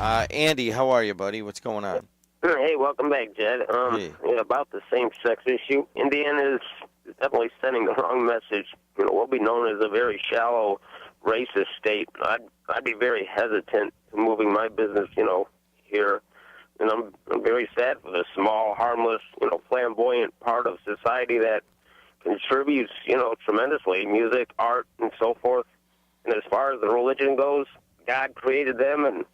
Andy, how are you, buddy? What's going on? Hey, welcome back, Jed. Hey. About the same-sex issue, Indiana is definitely sending the wrong message. We'll be known as a very shallow, racist state. I'd be very hesitant to moving my business, here. And I'm very sad for the small, harmless, flamboyant part of society that contributes, tremendously, music, art, and so forth. And as far as the religion goes, God created them, and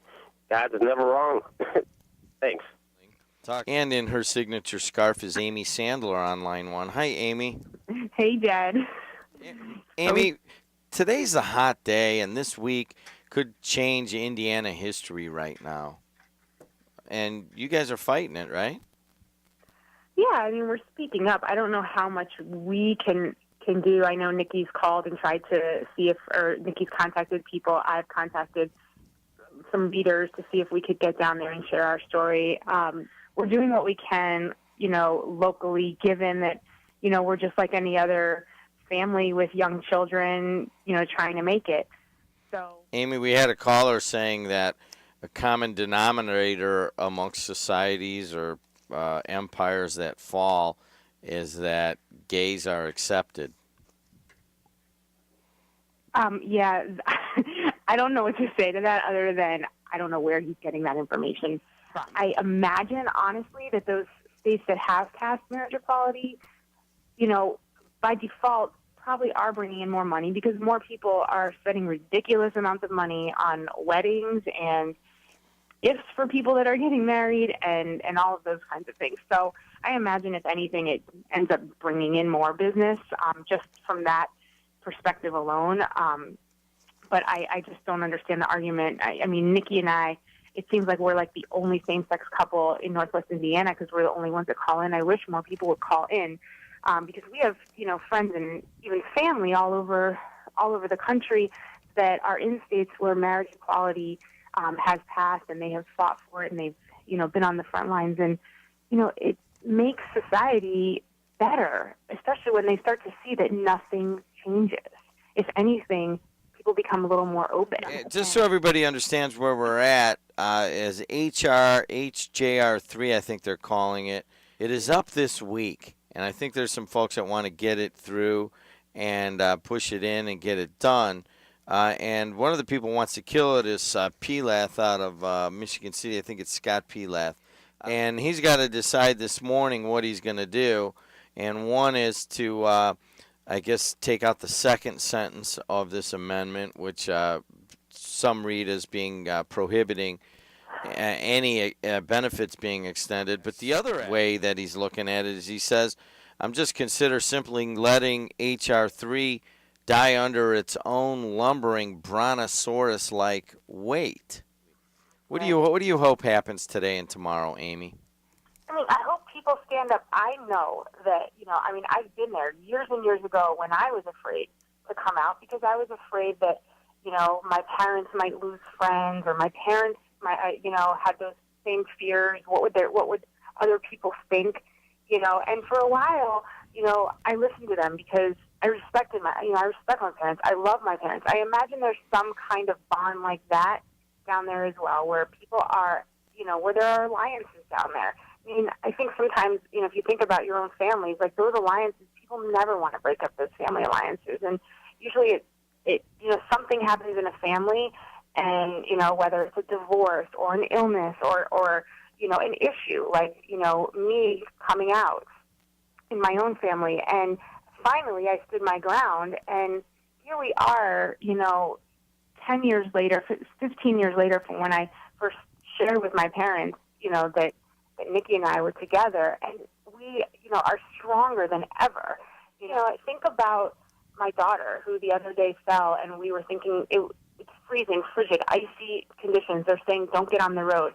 God's never wrong. Thanks. And in her signature scarf is Amy Sandler on line one. Hi, Amy. Hey, Jed. Amy, today's a hot day, and this week could change Indiana history right now. And you guys are fighting it, right? Yeah, I mean, we're speaking up. I don't know how much we can do. I know Nikki's called and tried to see or Nikki's contacted people. I've contacted some readers to see if we could get down there and share our story. We're doing what we can, locally, given that, we're just like any other family with young children, trying to make it. So, Amy, we had a caller saying that a common denominator amongst societies or empires that fall is that gays are accepted. Yeah, I don't know what to say to that other than I don't know where he's getting that information from. I imagine, honestly, that those states that have passed marriage equality, by default, probably are bringing in more money because more people are spending ridiculous amounts of money on weddings and gifts for people that are getting married and all of those kinds of things. So I imagine, if anything, it ends up bringing in more business just from that perspective alone. But I just don't understand the argument. I mean, Nikki and I, it seems like we're like the only same-sex couple in Northwest Indiana because we're the only ones that call in. I wish more people would call in because we have, friends and even family all over the country that are in states where marriage equality has passed, and they have fought for it, and they've, been on the front lines. And, it makes society better, especially when they start to see that nothing changes. If anything, people become a little more open. Just so everybody understands where we're at, is HJR3, I think they're calling it. It is up this week, and I think there's some folks that want to get it through and push it in and get it done. And one of the people who wants to kill it is Pilath out of Michigan City. I think it's Scott Pilath. And he's got to decide this morning what he's going to do. And one is to, I guess, take out the second sentence of this amendment, which some read as being prohibiting any benefits being extended. But the other way that he's looking at it is he says, I'm just consider simply letting H.R. 3 die under its own lumbering brontosaurus-like weight. What do you hope happens today and tomorrow, Amy? I mean, I hope people stand up. I know that, I've been there years and years ago when I was afraid to come out because I was afraid that, my parents might lose friends or my parents might, had those same fears. What would other people think? And for a while, I listened to them because I respect my parents. I love my parents. I imagine there's some kind of bond like that down there as well, where people are, where there are alliances down there. I mean, I think sometimes, if you think about your own families, like those alliances, people never want to break up those family alliances. And usually it something happens in a family and, whether it's a divorce or an illness or an issue, like, me coming out in my own family. And finally, I stood my ground, and here we are, 10 years later, 15 years later from when I first shared with my parents, that Nikki and I were together, and we, are stronger than ever. I think about my daughter, who the other day fell, and we were thinking it's freezing, frigid, icy conditions. They're saying, don't get on the road.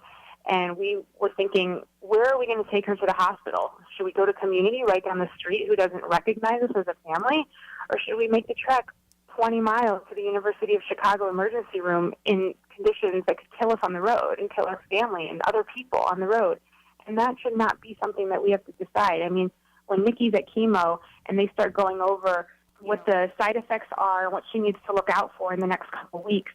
And we were thinking, where are we going to take her to the hospital? Should we go to community right down the street who doesn't recognize us as a family? Or should we make the trek 20 miles to the University of Chicago emergency room in conditions that could kill us on the road and kill our family and other people on the road? And that should not be something that we have to decide. I mean, when Nikki's at chemo and they start going over what the side effects are and what she needs to look out for in the next couple of weeks,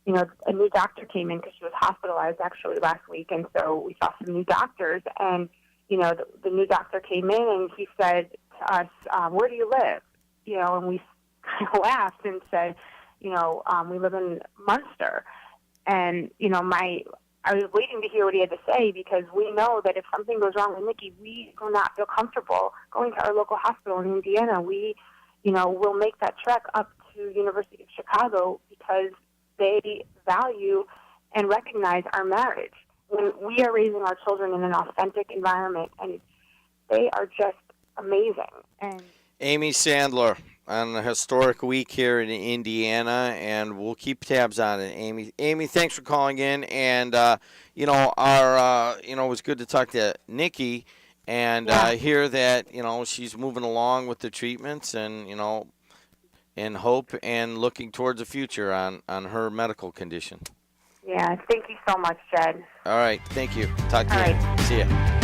a new doctor came in because she was hospitalized actually last week, and so we saw some new doctors, and the new doctor came in and he said to us, "Where do you live?" And we laughed and said, "We live in Munster," and I was waiting to hear what he had to say, because we know that if something goes wrong with Nikki, we do not feel comfortable going to our local hospital in Indiana. We, will make that trek up to University of Chicago because they value and recognize our marriage. When we are raising our children in an authentic environment, and they are just amazing. And Amy Sandler on a historic week here in Indiana, and we'll keep tabs on it. Amy, thanks for calling in, and it was good to talk to Nikki and hear that she's moving along with the treatments, and in hope and looking towards the future on her medical condition. Yeah, thank you so much, Jed. All right, thank you. Talk to All you. right. See ya.